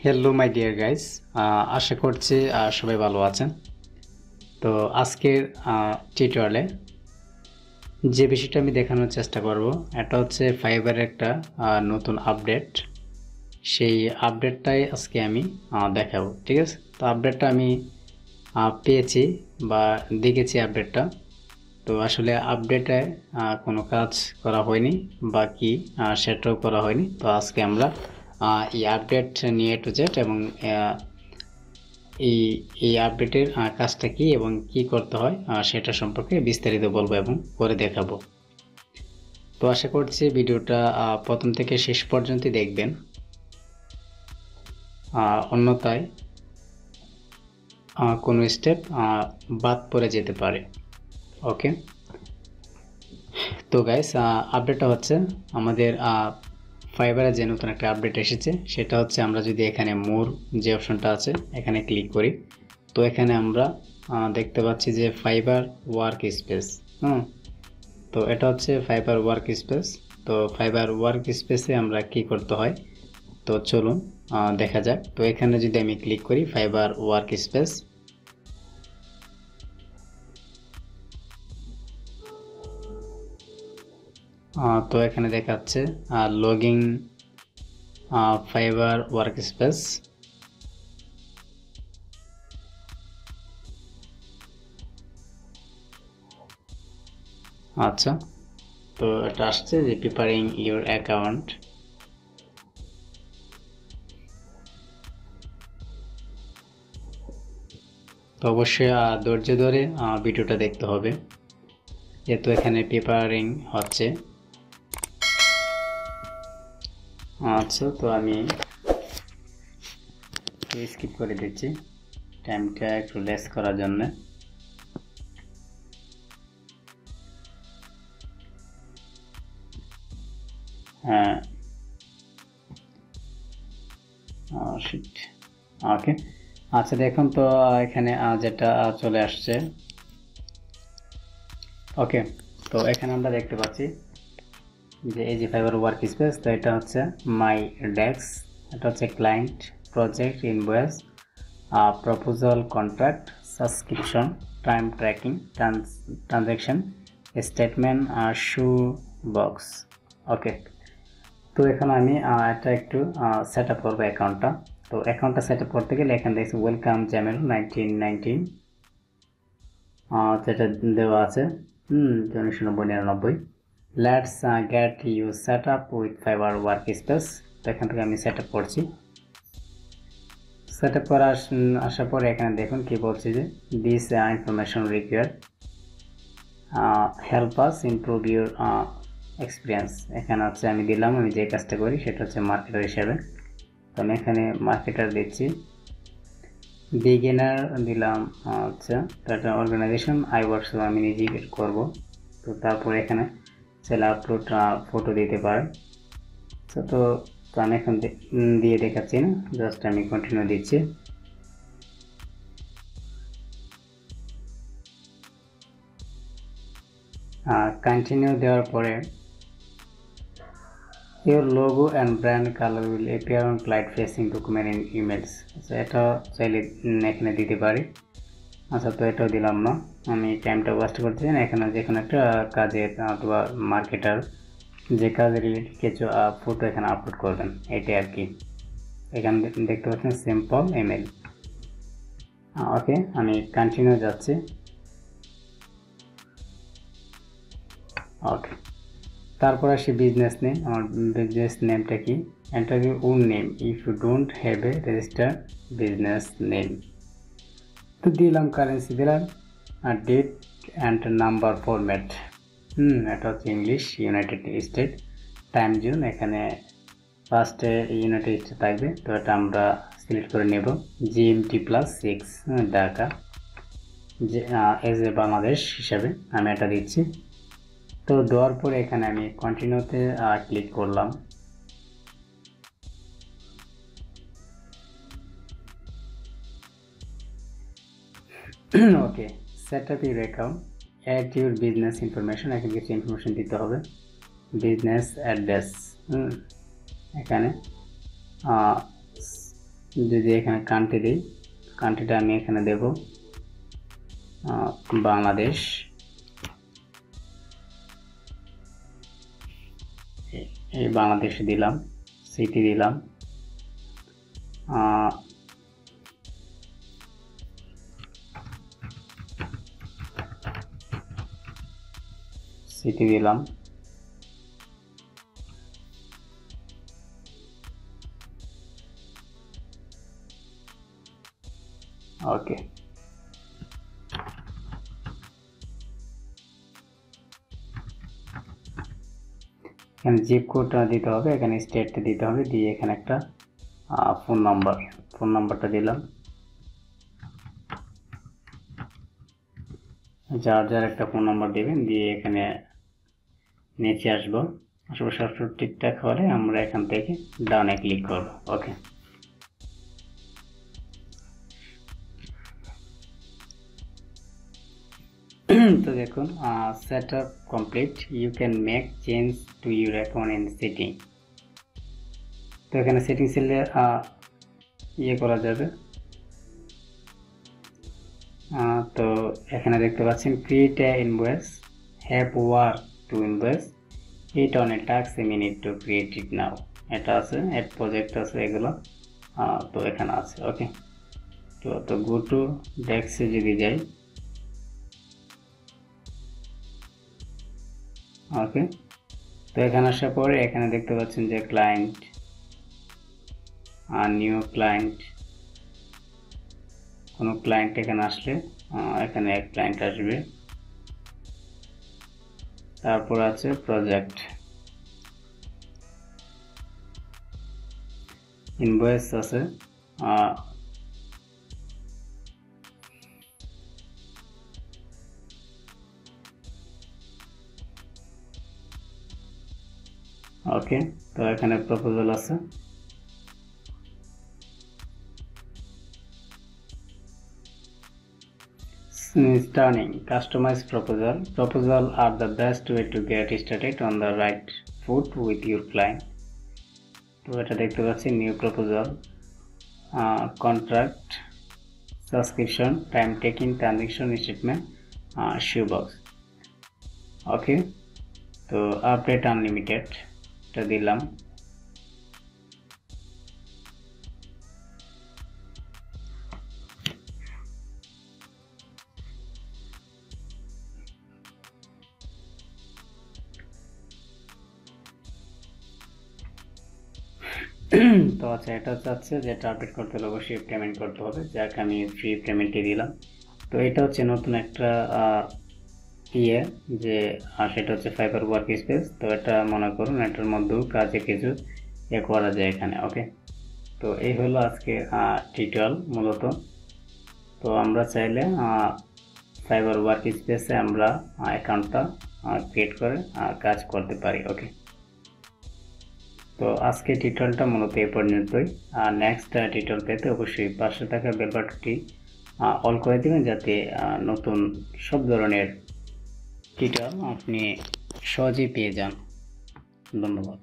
Hello my dear guys, আশা করছি সবাই ভালো আছেন। তো আজকের টিউটোরিয়ালে যে বিষয়টা আমি দেখানোর চেষ্টা করব এটা হচ্ছে ফাইবারের একটা নতুন আপডেট। সেই আপডেটটাই আজকে আমি দেখাবো, ঠিক আছে? তো আপডেটটা আমি পেয়েছি বা দেখেছি আপডেটটা। তো আসলে আপডেটে কোনো কাজ করা হয়নি বা কি সেটাও করা হয়নি। তো আজকে আমরা এই আপডেট নিয়ে টু জেড এবং এই এই আপডেটের কাজটা কি এবং কি করতে হয় সেটা সম্পর্কে বিস্তারিত বলবো এবং করে দেখাবো। তো আশা করছি ভিডিওটা প্রথম থেকে শেষ পর্যন্ত দেখবেন, অন্যথায় কোনো স্টেপ বাদ পড়ে যেতে পারে। ওকে, তো গাইস, আপডেটটা হচ্ছে আমাদের ফাইবারে যে নতুন একটা আপডেট এসেছে সেটা হচ্ছে আমরা যদি এখানে মোর যে অপশনটা আছে এখানে ক্লিক করি, তো এখানে আমরা দেখতে পাচ্ছি যে ফাইবার ওয়ার্ক স্পেস। তো এটা হচ্ছে ফাইবার ওয়ার্ক স্পেস। তো ফাইবার ওয়ার্ক স্পেসে আমরা কি করতে হয়, তো চলুন দেখা যাক। তো এখানে যদি আমি ক্লিক করি ফাইবার ওয়ার্ক স্পেস, তো এখানে দেখাচ্ছে লগিং ফাইবার ওয়ার্ক স্পেস। আচ্ছা, তো এটা আসছে যে প্রিপারিং ইউর অ্যাকাউন্ট। তো অবশ্যই ধৈর্য ধরে ভিডিওটা দেখতে হবে, যেহেতু এখানে প্রিপারিং হচ্ছে। আচ্ছা, তো আমি স্কিপ করে দিচ্ছি টাইমটা একটু লেস করার জন্য। হ্যাঁ, ওকে। আচ্ছা, দেখুন তো এখানে যেটা চলে আসছে। ওকে, তো এখানে আমরা দেখতে পাচ্ছি যে এই যে ফাইবার ওয়ার্ক স্পেস। তো এটা হচ্ছে মাই ডেস্ক, এটা হচ্ছে client, project, invoice, proposal, contract, subscription, time tracking, transaction, statement, shoe box. Okay, তো এখানে আমি এটা একটু সেট আপ করবো অ্যাকাউন্টটা। তো অ্যাকাউন্টটা সেট আপ করতে গেলে এখানে দেখছি ওয়েলকাম জামিরুল 1919, যেটা দেওয়া আছে 1999। Let's get you set up with Fiverr work space. তো এখান থেকে আমি সেট আপ করছি। সেট আপ করা আসার পরে এখানে দেখুন কি বলছে যে this information required help us improve your experience. এখানে হচ্ছে আমি দিলাম, আমি যে কাজটা করি সেটা হচ্ছে মার্কেটার হিসেবে। তো আমি এখানে মার্কেটার দিচ্ছি, বিগিনার দিলাম হচ্ছে টাটা অর্গানাইজেশন, আই ওয়ার্কস, আমি নিজেই করব। তো তারপরে এখানে ছেলে আপলোড ফটো দিতে পারে। তো আমি এখন দিয়ে দেখাচ্ছি না, জাস্ট আমি কন্টিনিউ দিচ্ছি। কন্টিনিউ দেওয়ার পরে your logo and brand color will appear on client facing document in emails। আচ্ছা, এটা চাইলে এখানে দিতে পারি। আচ্ছা, তো এটাও দিলাম না, আমি টাইমটা ওয়েস্ট করতেছি না। এখানে যে কোনো একটা কাজের অথবা মার্কেটার যে কাজে রিলেটেড কিছু ফটো এখানে আপলোড করবেন, এটাই আর কি। এখানে দেখতে পাচ্ছেন সিম্পল ইমেল। ওকে, আমি কন্টিনিউ যাচ্ছি। ওকে, তারপর আসি বিজনেস নেম। আমার বিজনেস নেমটা কি, enter your own name if you don't have a registered business name. তো দিলাম, কারেন্সি দিলাম, আর ডেট অ্যান্ড নাম্বার ফরম্যাট। এটা হচ্ছে English, united state, time zone এখানে ফার্স্টে ইউনাইটেড স্টেট থাকবে। তো এটা আমরা সিলেক্ট করে নেব, জিএমটি +6 ঢাকা, যে এজ এ বাংলাদেশ হিসাবে আমি এটা দিচ্ছি। তো দেওয়ার পরে এখানে আমি কন্টিনিউতে ক্লিক করলাম। Okay, set up your account, add your business information. এখানে কিছু ইনফরমেশন দিতে হবে, বিজনেস অ্যাড্রেস, এখানে যদি এখানে কান্ট্রি দিই, কান্ট্রিটা আমি এখানে দেব বাংলাদেশ। এই বাংলাদেশে দিলাম, সিটি দিলাম, সিটি দিলাম, ওকে। এখানে জিপ কোডটা দিতে হবে, এখানে স্টেটটা দিতে হবে, দিয়ে এখানে একটা ফোন নাম্বারটা দিলাম। যার একটা ফোন নাম্বার দেবেন, দিয়ে এখানে নিচে আসবো, সব ঠিকঠাক হলে আমরা এখান থেকে ডানে ক্লিক করব। ওকে, তো দেখুন setup complete, you can make change to your account in setting. তো এখানে সেটিং সেলে ইয়ে করা যাবে। তো এখানে দেখতে পাচ্ছেন create a invoice, have work to invoice, it on a task a minute to create it now. এটা আছে, এড প্রজেক্ট আছে, এগুলো তো এখানে আছে। ওকে, তো গো টু ডেস্কে যদি যাই, ওকে, তো এখানে আসার পরে এখানে দেখতে পাচ্ছেন যে ক্লায়েন্ট, নিউ ক্লায়েন্ট, কোনো ক্লায়েন্ট এখানে আসলে এখানে এক ক্লায়েন্ট আসবে। তারপর আছে প্রজেক্ট, ইনভয়েস আছে, ওকে, তো এখানে প্রপোজাল আছে, Stunning. Customized proposal are the best way to get started on the right foot with your client. তো এটা দেখতে পাচ্ছি new proposal, contract, subscription, time taking, transaction statement, shoe box. Okay, তো update unlimited এটা দিলাম। তো আচ্ছা, এটা চাচ্ছে যেটা আপডেট করতে হলে অবশ্যই পেমেন্ট করতে হবে, যাকে আমি ফ্রি পেমেন্টই দিলাম। তো এটা হচ্ছে নতুন একটা ইয়ে, যে সেটা হচ্ছে ফাইবার ওয়ার্ক স্পেস। তো এটা মনে করুন এটার মধ্যেও কাজে কিছু করা যায় এখানে। ওকে, তো এই হলো আজকে টিউটোরিয়াল মূলত। তো আমরা চাইলে ফাইবার ওয়ার্ক স্পেসে আমরা অ্যাকাউন্টটা ক্রিয়েট করে কাজ করতে পারি। ওকে, তো আজকে টিউটোরিয়ালটা মূলত এই পর্যন্তই। নেক্সট টিউটোরিয়াল পেতে অবশ্যই পাশে থাকা বেল বাটনটি অল করে দেবেন, যাতে নতুন সব ধরনের টিউটোরিয়াল আপনি সহজেই পেয়ে যান। ধন্যবাদ।